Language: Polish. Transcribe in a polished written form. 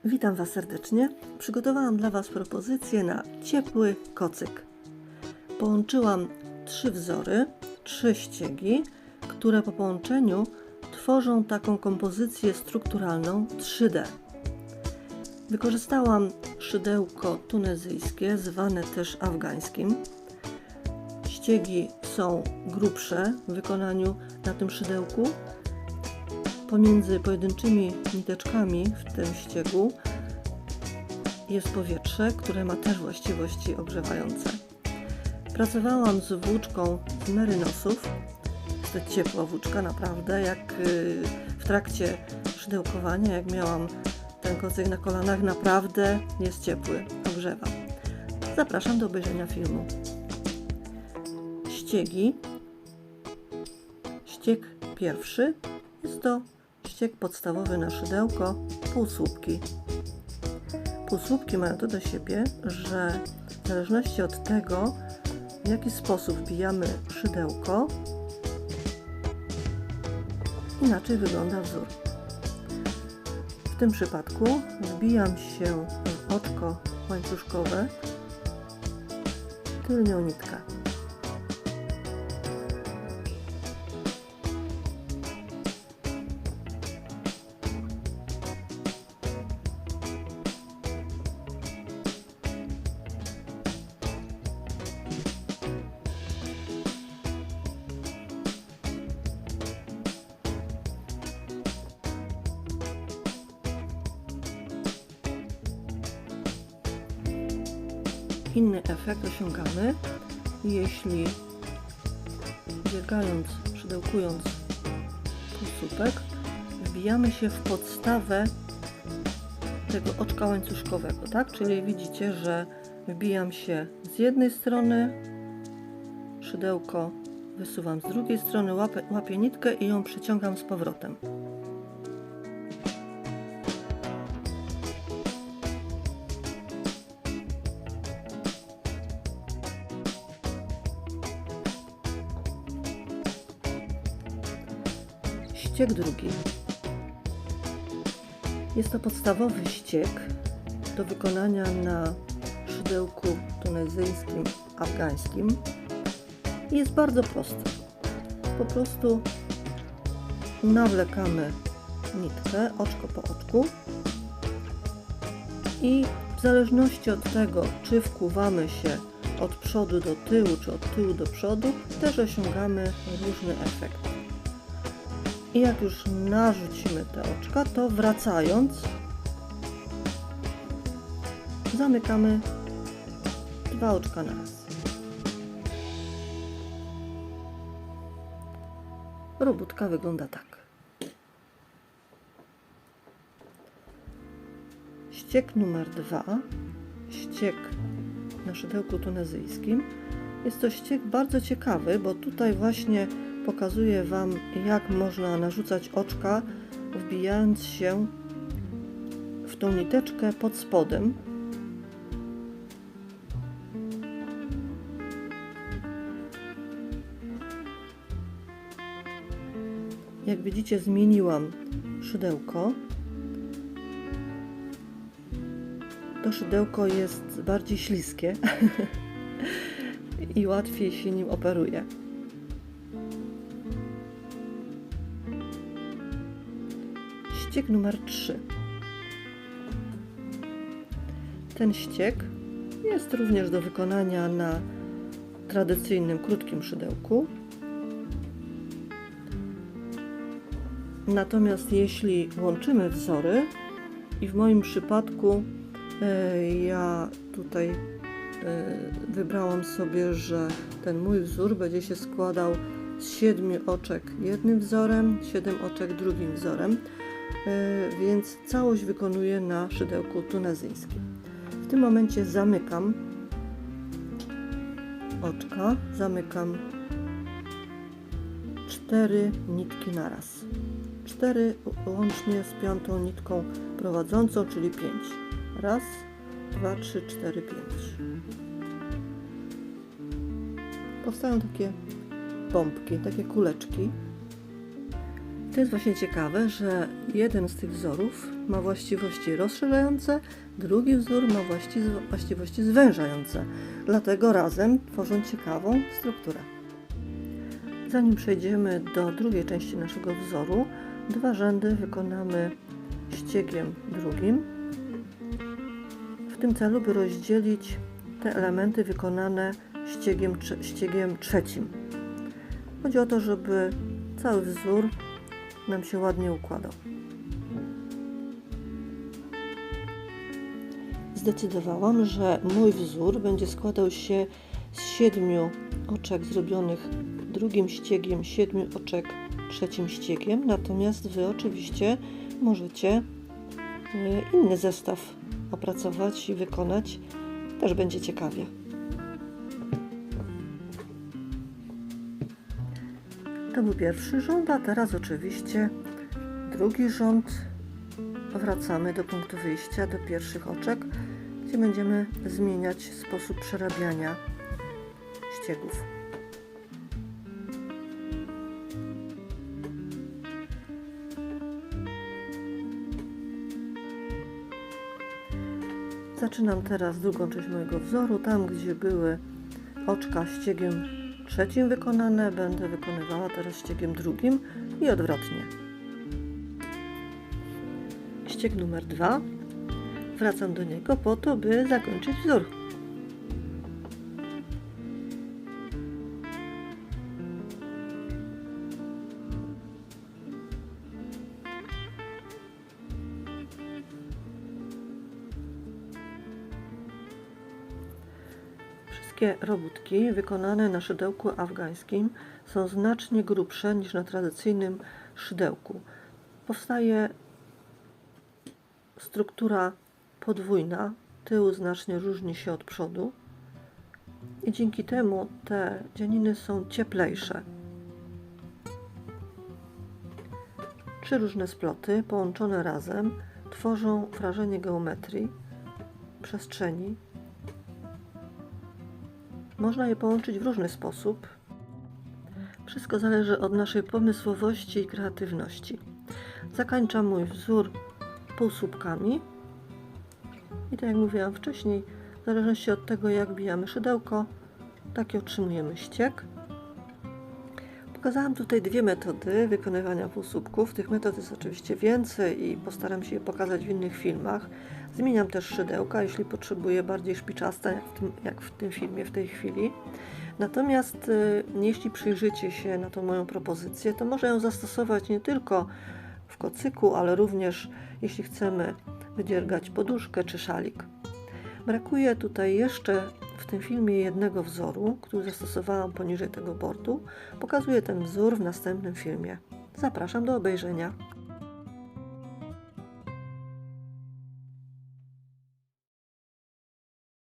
Witam Was serdecznie. Przygotowałam dla Was propozycję na ciepły kocyk. Połączyłam 3 wzory, 3 ściegi, które po połączeniu tworzą taką kompozycję strukturalną 3D. Wykorzystałam szydełko tunezyjskie, zwane też afgańskim. Ściegi są grubsze w wykonaniu na tym szydełku. Pomiędzy pojedynczymi niteczkami w tym ściegu jest powietrze, które ma też właściwości ogrzewające. Pracowałam z włóczką z merynosów. Jest to ciepła włóczka, naprawdę, jak w trakcie szydełkowania, jak miałam ten kocyk na kolanach, naprawdę jest ciepły, ogrzewa. Zapraszam do obejrzenia filmu. Ściegi. Ścieg pierwszy jest to ścieg podstawowy na szydełko, półsłupki. Półsłupki mają to do siebie, że w zależności od tego, w jaki sposób wbijamy szydełko, inaczej wygląda wzór. W tym przypadku wbijam się w oczko łańcuszkowe tylnią nitkę. Inny efekt osiągamy, jeśli biegając, szydełkując półsłupek, wbijamy się w podstawę tego oczka łańcuszkowego, tak? Czyli widzicie, że wbijam się z jednej strony, szydełko wysuwam z drugiej strony, łapię nitkę i ją przeciągam z powrotem. Ścieg drugi. Jest to podstawowy ścieg do wykonania na szydełku tunezyjskim, afgańskim. I jest bardzo prosty. Po prostu nawlekamy nitkę oczko po oczku i w zależności od tego, czy wkuwamy się od przodu do tyłu, czy od tyłu do przodu, też osiągamy różny efekt. I jak już narzucimy te oczka, to wracając zamykamy 2 oczka na raz. Robótka wygląda tak. Ścieg numer 2, ścieg na szydełku tunezyjskim. Jest to ścieg bardzo ciekawy, bo tutaj właśnie pokazuję Wam, jak można narzucać oczka, wbijając się w tą niteczkę pod spodem. Jak widzicie, zmieniłam szydełko. To szydełko jest bardziej śliskie i łatwiej się nim operuje. Ścieg numer 3. Ten ścieg jest również do wykonania na tradycyjnym, krótkim szydełku. Natomiast jeśli łączymy wzory, i w moim przypadku ja tutaj wybrałam sobie, że ten mój wzór będzie się składał z 7 oczek jednym wzorem, 7 oczek drugim wzorem, więc całość wykonuję na szydełku tunezyjskim. W tym momencie zamykam oczka, zamykam 4 nitki naraz. 4 łącznie z 5 nitką prowadzącą, czyli 5. Raz, 2, 3, 4, 5. Powstają takie pompki, takie kuleczki. To jest właśnie ciekawe, że jeden z tych wzorów ma właściwości rozszerzające, drugi wzór ma właściwości zwężające. Dlatego razem tworzą ciekawą strukturę. Zanim przejdziemy do drugiej części naszego wzoru, 2 rzędy wykonamy ściegiem drugim. W tym celu, by rozdzielić te elementy wykonane ściegiem trzecim. Chodzi o to, żeby cały wzór nam się ładnie układał. Zdecydowałam, że mój wzór będzie składał się z 7 oczek zrobionych drugim ściegiem, 7 oczek trzecim ściegiem, natomiast Wy oczywiście możecie inny zestaw opracować i wykonać. Też będzie ciekawie. To był pierwszy rząd, a teraz oczywiście drugi rząd. Wracamy do punktu wyjścia, do pierwszych oczek, gdzie będziemy zmieniać sposób przerabiania ściegów. Zaczynam teraz drugą część mojego wzoru. Tam, gdzie były oczka ściegiem trzecim wykonane, będę wykonywała teraz ściegiem drugim i odwrotnie. Ścieg numer 2. Wracam do niego po to, by zakończyć wzór. Wszystkie robótki wykonane na szydełku afgańskim są znacznie grubsze niż na tradycyjnym szydełku. Powstaje struktura podwójna, tył znacznie różni się od przodu i dzięki temu te dzianiny są cieplejsze. 3 różne sploty połączone razem tworzą wrażenie geometrii, przestrzeni. Można je połączyć w różny sposób. Wszystko zależy od naszej pomysłowości i kreatywności. Zakończam mój wzór półsłupkami i tak jak mówiłam wcześniej, w zależności od tego, jak bijamy szydełko, taki otrzymujemy ścieg. Pokazałam tutaj 2 metody wykonywania półsłupków. Tych metod jest oczywiście więcej i postaram się je pokazać w innych filmach. Zmieniam też szydełka, jeśli potrzebuję bardziej szpiczaste, jak w tym filmie w tej chwili. Natomiast jeśli przyjrzycie się na tą moją propozycję, to można ją zastosować nie tylko w kocyku, ale również jeśli chcemy wydziergać poduszkę czy szalik. Brakuje tutaj jeszcze w tym filmie jednego wzoru, który zastosowałam poniżej tego bordu. Pokazuję ten wzór w następnym filmie. Zapraszam do obejrzenia.